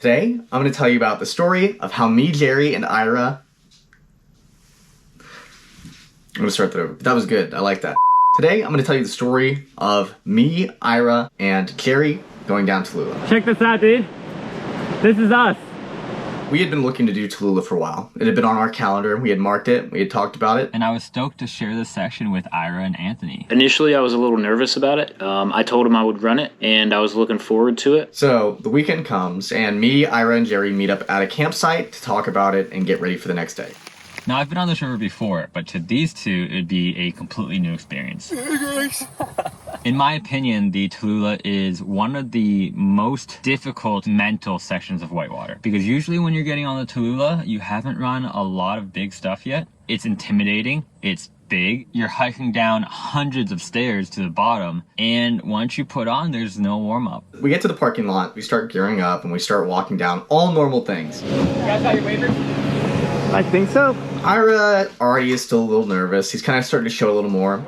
Today, I'm going to tell you about the story of how me, Jerry, and Ira... I'm going to start that over. That was good. I like that. Today, I'm going to tell you the story of me, Ira, and Jerry going down Tallulah. Check this out, dude. This is us. We had been looking to do Tallulah for a while. It had been on our calendar. We had marked it. We had talked about it. And I was stoked to share this section with Ira and Anthony. Initially, I was a little nervous about it. I told him I would run it, and I was looking forward to it. So the weekend comes, and me, Ira, and Jerry meet up at a campsite to talk about it and get ready for the next day. Now, I've been on this river before, but to these two, it'd be a completely new experience. In my opinion, the Tallulah is one of the most difficult mental sections of Whitewater. Because usually when you're getting on the Tallulah, you haven't run a lot of big stuff yet. It's intimidating, it's big, you're hiking down hundreds of stairs to the bottom, and once you put on, there's no warm-up. We get to the parking lot, we start gearing up, and we start walking down, all normal things. You guys got your waivers? I think so. Ira already is still a little nervous. He's kind of starting to show a little more.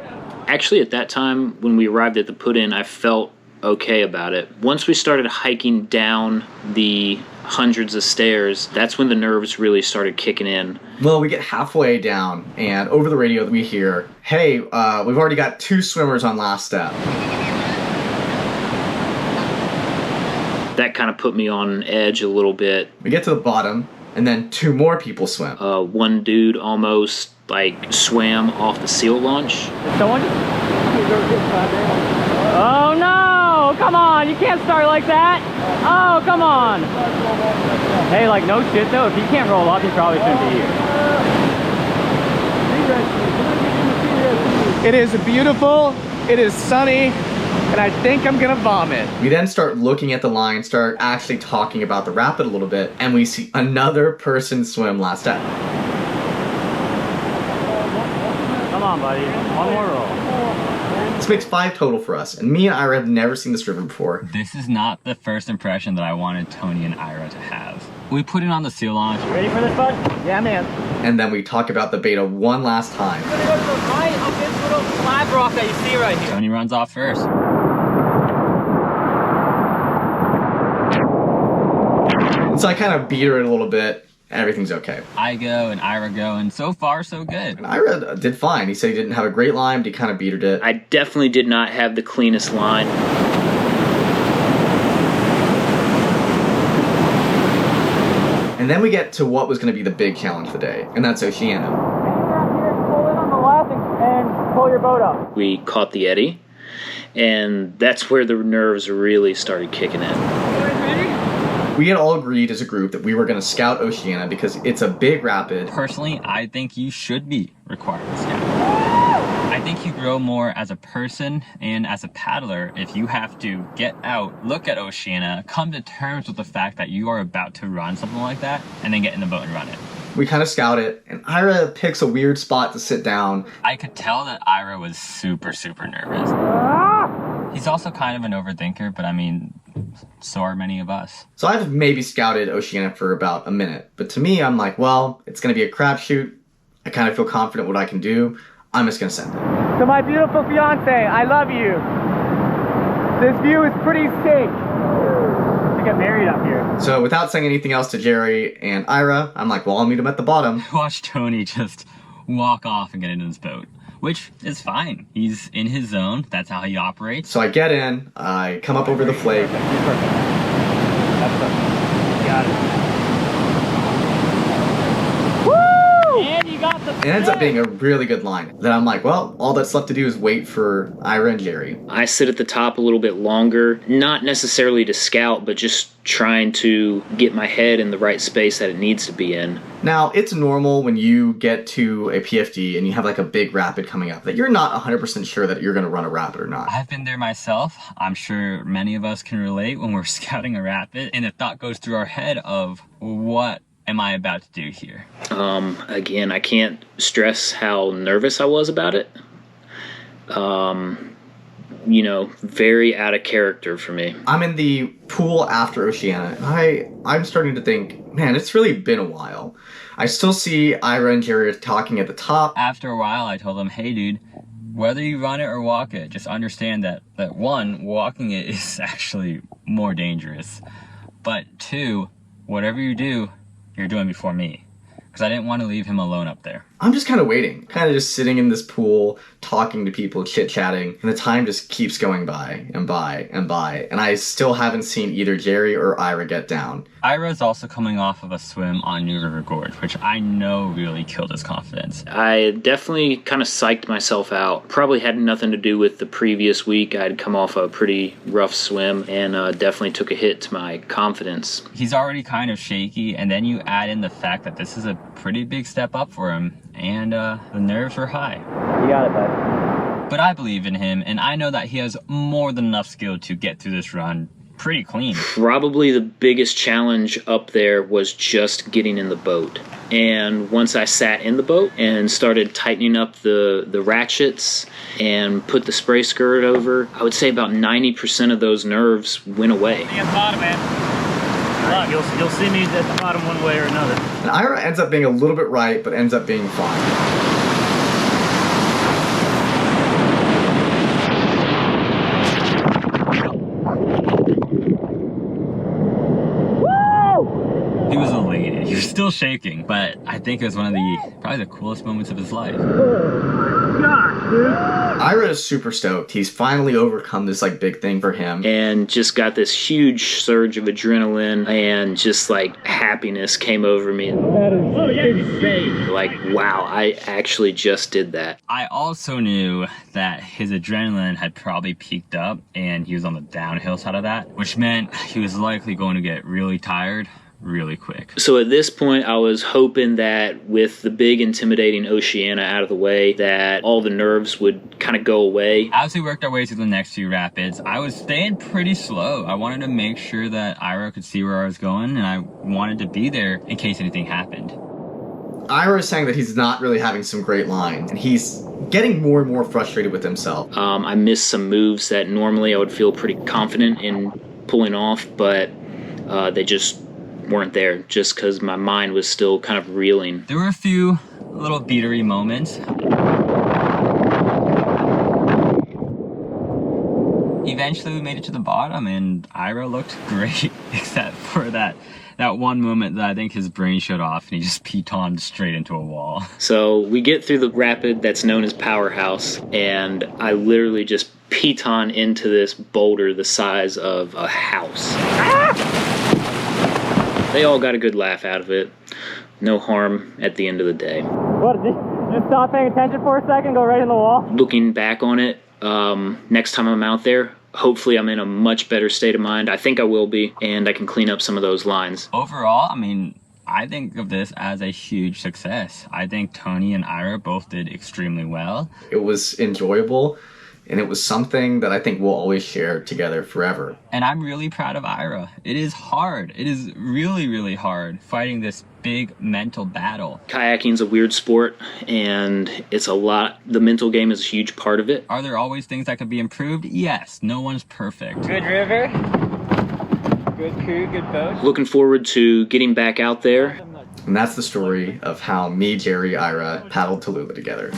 Actually, at that time, when we arrived at the put-in, I felt okay about it. Once we started hiking down the hundreds of stairs, that's when the nerves really started kicking in. Well, we get halfway down, and over the radio we hear, hey, we've already got 2 swimmers on last step. That kind of put me on edge a little bit. We get to the bottom, and then 2 more people swim. One dude almost swam off the seal launch. Someone? Oh no! Come on, you can't start like that! Oh, come on! Hey, no shit though, if he can't roll up, he probably shouldn't be here. It is beautiful, it is sunny, and I think I'm gonna vomit. We then start looking at the line, start actually talking about the rapid a little bit, and we see another person swim last step. Come on, buddy. One more roll. This makes 5 total for us, and me and Ira have never seen this river before. This is not the first impression that I wanted Tony and Ira to have. We put it on the seal launch. Ready for this, bud? Yeah, man. And then we talk about the beta one last time. We're gonna go to the right of this little slab rock that you see right here. Tony runs off first. And so I kind of beat her a little bit. Everything's okay. I go and Ira go, and so far so good. And Ira did fine. He said he didn't have a great line, but he kind of beatered it. I definitely did not have the cleanest line. And then we get to what was going to be the big challenge of the day, and that's Oceana. Pull in on the left and pull your boat up. We caught the eddy, and that's where the nerves really started kicking in. We had all agreed as a group that we were going to scout Oceana because it's a big rapid. Personally, I think you should be required to scout. I think you grow more as a person and as a paddler if you have to get out, look at Oceana, come to terms with the fact that you are about to run something like that, and then get in the boat and run it. We kind of scout it, and Ira picks a weird spot to sit down. I could tell that Ira was super, super nervous. He's also kind of an overthinker, but I mean, so are many of us. So I've maybe scouted Oceana for about a minute, but to me, I'm like, well, it's going to be a crapshoot. I kind of feel confident what I can do. I'm just going to send it. To my beautiful fiance, I love you. This view is pretty sick. To get married up here. So without saying anything else to Jerry and Ira, I'm like, well, I'll meet him at the bottom. Watch Tony just walk off and get into this boat. Which is fine. He's in his zone. That's how he operates. So I get in, I come up over the flake. That's perfect. Got it. Woo! And you got the It ends up being a really good line. Then I'm like, well, all that's left to do is wait for Ira and Jerry. I sit at the top a little bit longer, not necessarily to scout, but just trying to get my head in the right space that it needs to be in. Now, it's normal when you get to a PFD and you have a big rapid coming up that you're not 100% sure that you're going to run a rapid or not. I've been there myself. I'm sure many of us can relate when we're scouting a rapid, and the thought goes through our head of, what am I about to do here? Again, I can't stress how nervous I was about it. Very out of character for me. I'm in the pool after Oceana, and I'm starting to think, man, it's really been a while. I still see Ira and Jerry talking at the top. After a while, I told them, hey, dude, whether you run it or walk it, just understand that one, walking it is actually more dangerous. But 2, whatever you do, you're doing before me. Because I didn't want to leave him alone up there. I'm just kind of waiting, kind of just sitting in this pool, talking to people, chit-chatting, and the time just keeps going by and by and by, and I still haven't seen either Jerry or Ira get down. Ira is also coming off of a swim on New River Gorge, which I know really killed his confidence. I definitely kind of psyched myself out. Probably had nothing to do with the previous week. I'd come off a pretty rough swim and definitely took a hit to my confidence. He's already kind of shaky, and then you add in the fact that this is a pretty big step up for him, and the nerves were high. You got it, bud. But I believe in him, and I know that he has more than enough skill to get through this run pretty clean. Probably the biggest challenge up there was just getting in the boat. And once I sat in the boat and started tightening up the ratchets and put the spray skirt over, I would say about 90% of those nerves went away. At the bottom, man. You'll see me at the bottom one way or another. And Ira ends up being a little bit right, but ends up being fine. He was elated. He was still shaking, but I think it was one of probably the coolest moments of his life. Gosh, dude. Ira is super stoked. He's finally overcome this big thing for him. And just got this huge surge of adrenaline and just happiness came over me. That is insane. Like, wow, I actually just did that. I also knew that his adrenaline had probably peaked up and he was on the downhill side of that, which meant he was likely going to get really tired really quick. So at this point, I was hoping that with the big intimidating Oceana out of the way, that all the nerves would kind of go away. As we worked our way through the next few rapids, I was staying pretty slow. I wanted to make sure that Ira could see where I was going, and I wanted to be there in case anything happened. Ira is saying that he's not really having some great lines, and he's getting more and more frustrated with himself. I missed some moves that normally I would feel pretty confident in pulling off, but they just weren't there just because my mind was still kind of reeling. There were a few little beatery moments. Eventually we made it to the bottom and Ira looked great, except for that one moment that I think his brain shut off and he just pitoned straight into a wall. So we get through the rapid that's known as Powerhouse, and I literally just piton into this boulder the size of a house. They all got a good laugh out of it. No harm at the end of the day. What, just stop paying attention for a second, go right in the wall? Looking back on it, next time I'm out there, hopefully I'm in a much better state of mind. I think I will be, and I can clean up some of those lines. Overall, I think of this as a huge success. I think Tony and Ira both did extremely well. It was enjoyable, and it was something that I think we'll always share together forever. And I'm really proud of Ira. It is hard. It is really, really hard fighting this big mental battle. Kayaking's a weird sport, and it's a lot. The mental game is a huge part of it. Are there always things that could be improved? Yes. No one's perfect. Good river, good crew, good boat. Looking forward to getting back out there. And that's the story of how me, Jerry, Ira paddled Tallulah together.